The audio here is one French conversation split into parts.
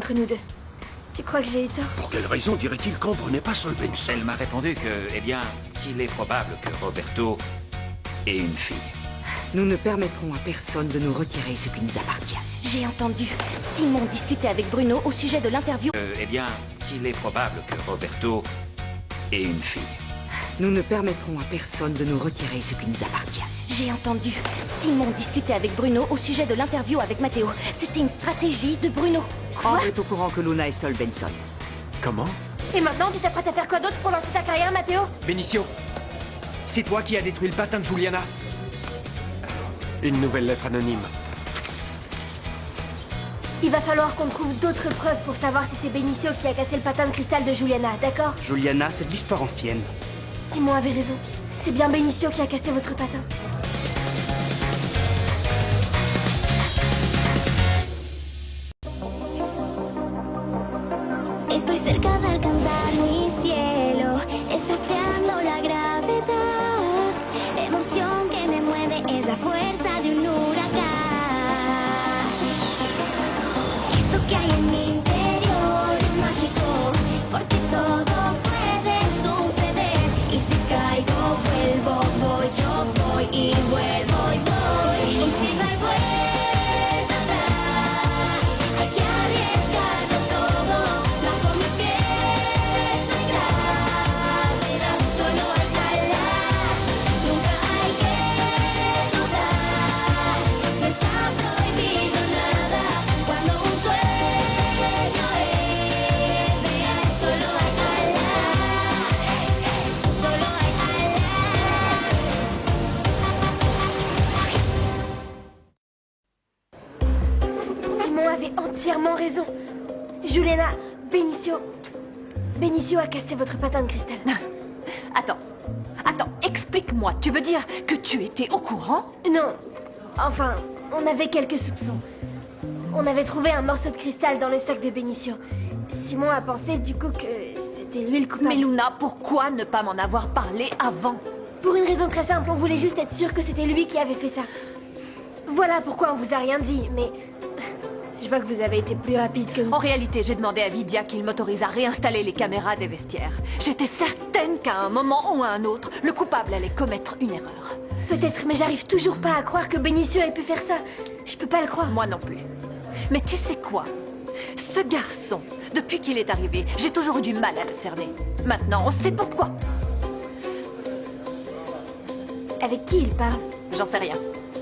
entre nous deux. Tu crois que j'ai eu tort? Pour quelle raison dirait-il qu'Ambre n'est pas Sol Benson? Elle m'a répondu que, eh bien, qu'il est probable que Roberto ait une fille. Nous ne permettrons à personne de nous retirer ce qui nous appartient. J'ai entendu Simon discuter avec Bruno au sujet de l'interview. Eh bien, qu'il est probable que Roberto ait une fille. Nous ne permettrons à personne de nous retirer ce qui nous appartient. J'ai entendu Simon discuter avec Bruno au sujet de l'interview avec Matteo. C'était une stratégie de Bruno. Quoi? Ambre est au courant que Luna est Sol Benson. Comment? Et maintenant, tu t'apprêtes à faire quoi d'autre pour lancer ta carrière, Matteo? Benicio, c'est toi qui as détruit le patin de Juliana. Une nouvelle lettre anonyme. Il va falloir qu'on trouve d'autres preuves pour savoir si c'est Benicio qui a cassé le patin de cristal de Juliana, d'accord? Juliana, c'est de l'histoire ancienne. Simon avait raison. C'est bien Benicio qui a cassé votre patin. Estoy cerca de alcanzar mi cielo, desafiando la gravedad. Emoción que me mueve es la fuerza de un huracán. Esto que hay en mi interior es mágico, porque todo puede suceder. Y si caigo, vuelvo, voy, yo voy y vuelvo y voy. Y si no hay vuelta atrás, hay que arriesgarlo todo. Bajo mis pies no hay gravedad, solo hay calar. Nunca hay que dudar, no está prohibido nada. Cuando un sueño es real, solo hay calar, solo hay Simon avait entièrement raison. Juliana, Benicio a cassé votre patin de cristal. Attends, explique-moi. Tu veux dire que tu étais au courant? Non. Enfin, on avait quelques soupçons. On avait trouvé un morceau de cristal dans le sac de Benicio. Simon a pensé du coup que c'était lui le coupable. Mais Luna, pourquoi ne pas m'en avoir parlé avant? Pour une raison très simple, on voulait juste être sûr que c'était lui qui avait fait ça. Voilà pourquoi on vous a rien dit, mais... Je vois que vous avez été plus rapide que nous. En réalité, j'ai demandé à Vidia qu'il m'autorise à réinstaller les caméras des vestiaires. J'étais certaine qu'à un moment ou à un autre, le coupable allait commettre une erreur. Peut-être, mais j'arrive toujours pas à croire que Benicio ait pu faire ça. Je peux pas le croire. Moi non plus. Mais tu sais quoi? Ce garçon, depuis qu'il est arrivé, j'ai toujours eu du mal à le cerner. Maintenant, on sait pourquoi. Avec qui il parle? J'en sais rien.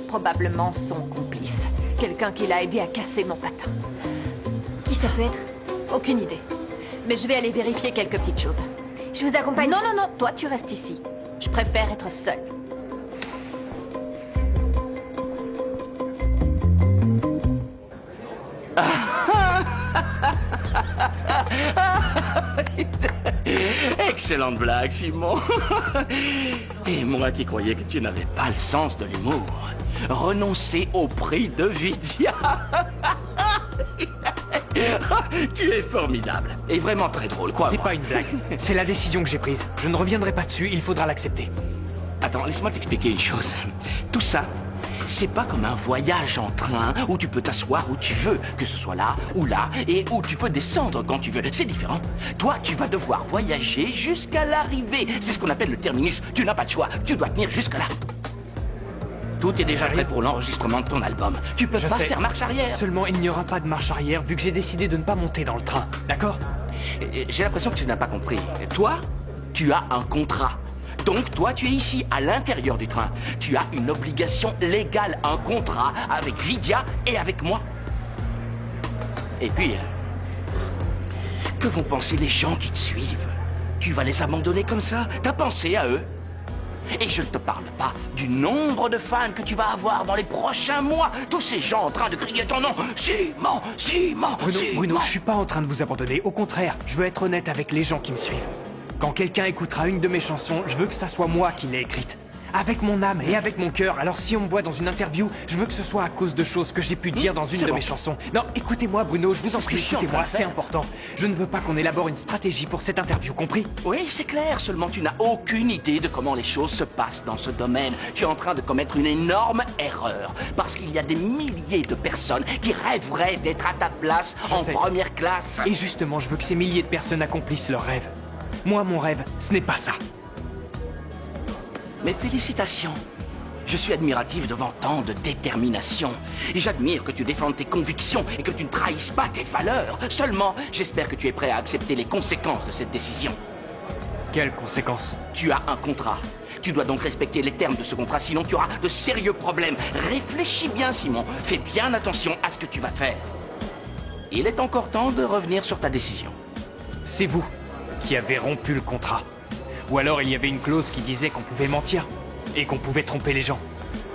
Probablement son complice. Quelqu'un qui l'a aidé à casser mon patin. Qui ça peut être? Aucune idée. Mais je vais aller vérifier quelques petites choses. Je vous accompagne. Non, toi tu restes ici. Je préfère être seule. Excellente blague, Simon. Et moi qui croyais que tu n'avais pas le sens de l'humour. Renoncer au prix de Vidia. Tu es formidable. Et vraiment très drôle, quoi. C'est pas une blague. C'est la décision que j'ai prise. Je ne reviendrai pas dessus, il faudra l'accepter. Attends, laisse-moi t'expliquer une chose. Tout ça, c'est pas comme un voyage en train où tu peux t'asseoir où tu veux, que ce soit là ou là, et où tu peux descendre quand tu veux. C'est différent. Toi, tu vas devoir voyager jusqu'à l'arrivée. C'est ce qu'on appelle le terminus. Tu n'as pas de choix. Tu dois tenir jusque-là. Tout est déjà prêt pour l'enregistrement de ton album. Tu peux pas faire marche arrière. Seulement, il n'y aura pas de marche arrière vu que j'ai décidé de ne pas monter dans le train. D'accord? J'ai l'impression que tu n'as pas compris. Toi, tu as un contrat. Donc, toi, tu es ici, à l'intérieur du train. Tu as une obligation légale, un contrat avec Vidia et avec moi. Et puis, que vont penser les gens qui te suivent? Tu vas les abandonner comme ça? T'as pensé à eux? Et je ne te parle pas du nombre de fans que tu vas avoir dans les prochains mois. Tous ces gens en train de crier ton nom. Simon, Simon, Bruno, je suis pas en train de vous abandonner. Au contraire, je veux être honnête avec les gens qui me suivent. Quand quelqu'un écoutera une de mes chansons, je veux que ça soit moi qui l'ai écrite. Avec mon âme et avec mon cœur. Alors si on me voit dans une interview, je veux que ce soit à cause de choses que j'ai pu dire dans une de mes chansons. Non, écoutez-moi Bruno, je vous en prie, écoutez-moi, c'est important. Je ne veux pas qu'on élabore une stratégie pour cette interview, compris? Oui, c'est clair, seulement tu n'as aucune idée de comment les choses se passent dans ce domaine. Tu es en train de commettre une énorme erreur, parce qu'il y a des milliers de personnes qui rêveraient d'être à ta place en première classe. Et justement, je veux que ces milliers de personnes accomplissent leurs rêves. Moi, mon rêve, ce n'est pas ça. Mes félicitations. Je suis admiratif devant tant de détermination. Et j'admire que tu défendes tes convictions et que tu ne trahisses pas tes valeurs. Seulement, j'espère que tu es prêt à accepter les conséquences de cette décision. Quelles conséquences? Tu as un contrat. Tu dois donc respecter les termes de ce contrat, sinon tu auras de sérieux problèmes. Réfléchis bien, Simon. Fais bien attention à ce que tu vas faire. Il est encore temps de revenir sur ta décision. C'est vous qui avez rompu le contrat. Ou alors il y avait une clause qui disait qu'on pouvait mentir et qu'on pouvait tromper les gens.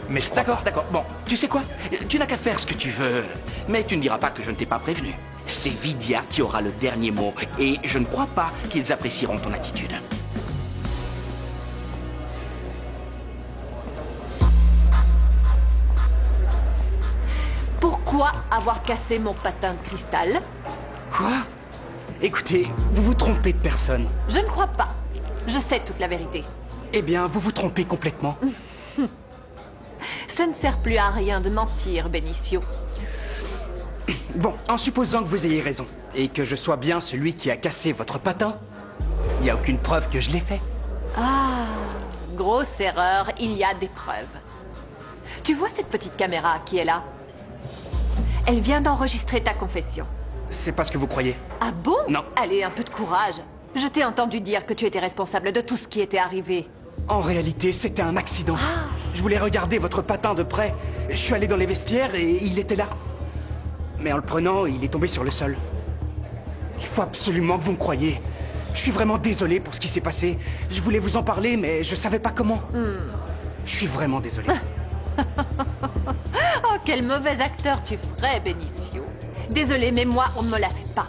Mais je crois pas. D'accord. Bon, tu sais quoi? Tu n'as qu'à faire ce que tu veux. Mais tu ne diras pas que je ne t'ai pas prévenu. C'est Vidia qui aura le dernier mot. Et je ne crois pas qu'ils apprécieront ton attitude. Pourquoi avoir cassé mon patin de cristal? Quoi? Écoutez, vous vous trompez de personne. Je ne crois pas. Je sais toute la vérité. Eh bien, vous vous trompez complètement. Ça ne sert plus à rien de mentir, Benicio. Bon, en supposant que vous ayez raison, et que je sois bien celui qui a cassé votre patin, il n'y a aucune preuve que je l'ai fait. Ah, grosse erreur, il y a des preuves. Tu vois cette petite caméra qui est là? Elle vient d'enregistrer ta confession. C'est pas ce que vous croyez. Ah bon? Non. Allez, un peu de courage. Je t'ai entendu dire que tu étais responsable de tout ce qui était arrivé. En réalité, c'était un accident. Ah. Je voulais regarder votre patin de près. Je suis allé dans les vestiaires et il était là. Mais en le prenant, il est tombé sur le sol. Il faut absolument que vous me croyiez. Je suis vraiment désolé pour ce qui s'est passé. Je voulais vous en parler, mais je savais pas comment. Je suis vraiment désolé. Oh, quel mauvais acteur tu ferais, Benicio. Désolé, mais moi, on ne me l'a fait pas.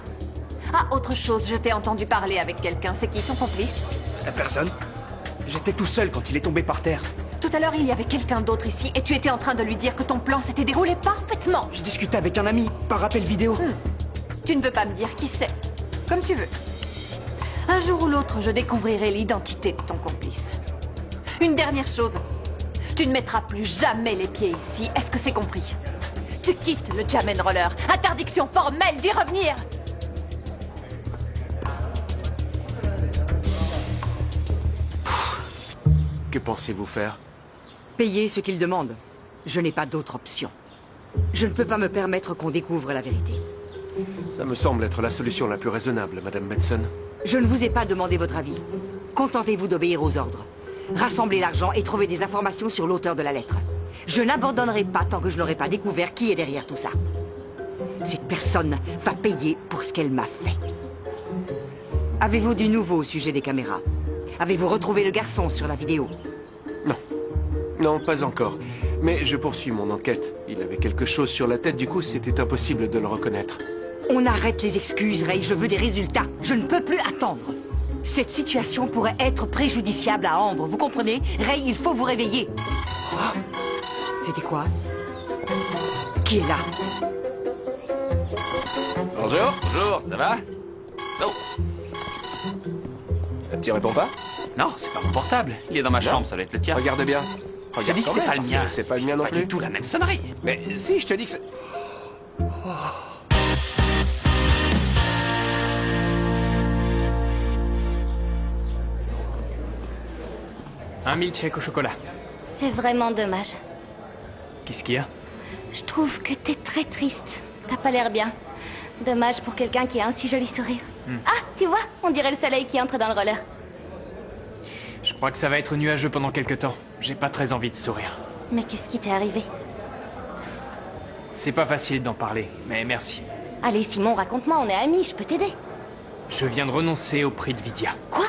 Ah, autre chose, je t'ai entendu parler avec quelqu'un. C'est qui, ton complice? Personne. J'étais tout seul quand il est tombé par terre. Tout à l'heure, il y avait quelqu'un d'autre ici et tu étais en train de lui dire que ton plan s'était déroulé parfaitement. Je discutais avec un ami, par appel vidéo. Tu ne veux pas me dire qui c'est? Comme tu veux. Un jour ou l'autre, je découvrirai l'identité de ton complice. Une dernière chose. Tu ne mettras plus jamais les pieds ici. Est-ce que c'est compris? Tu quittes le Jam & Roller. Interdiction formelle d'y revenir. Que pensez-vous faire? Payer ce qu'il demande. Je n'ai pas d'autre option. Je ne peux pas me permettre qu'on découvre la vérité. Ça me semble être la solution la plus raisonnable, Madame Benson. Je ne vous ai pas demandé votre avis. Contentez-vous d'obéir aux ordres. Rassemblez l'argent et trouvez des informations sur l'auteur de la lettre. Je n'abandonnerai pas tant que je n'aurai pas découvert qui est derrière tout ça. Cette personne va payer pour ce qu'elle m'a fait. Avez-vous du nouveau au sujet des caméras? Avez-vous retrouvé le garçon sur la vidéo? Non. Non, pas encore. Mais je poursuis mon enquête. Il avait quelque chose sur la tête, du coup, c'était impossible de le reconnaître. On arrête les excuses, Ray. Je veux des résultats. Je ne peux plus attendre. Cette situation pourrait être préjudiciable à Ambre. Vous comprenez? Ray, il faut vous réveiller. C'était quoi? Qui est là? Bonjour, ça va? Non. Tu réponds pas? Non, c'est pas mon portable. Il est dans ma chambre, ça doit être le tien. Regarde bien. Je te dis que c'est pas le mien. C'est pas le mien non pas plus. du tout la même sonnerie. Mais si, je te dis que c'est... Un milkshake au chocolat. C'est vraiment dommage. Qu'est-ce qu'il y a? Je trouve que t'es très triste. T'as pas l'air bien. Dommage pour quelqu'un qui a un si joli sourire. Ah, tu vois, on dirait le soleil qui entre dans le roller. Je crois que ça va être nuageux pendant quelque temps. J'ai pas très envie de sourire. Mais qu'est-ce qui t'est arrivé? C'est pas facile d'en parler, mais merci. Allez, Simon, raconte-moi, on est amis, je peux t'aider. Je viens de renoncer au prix de Vidia. Quoi?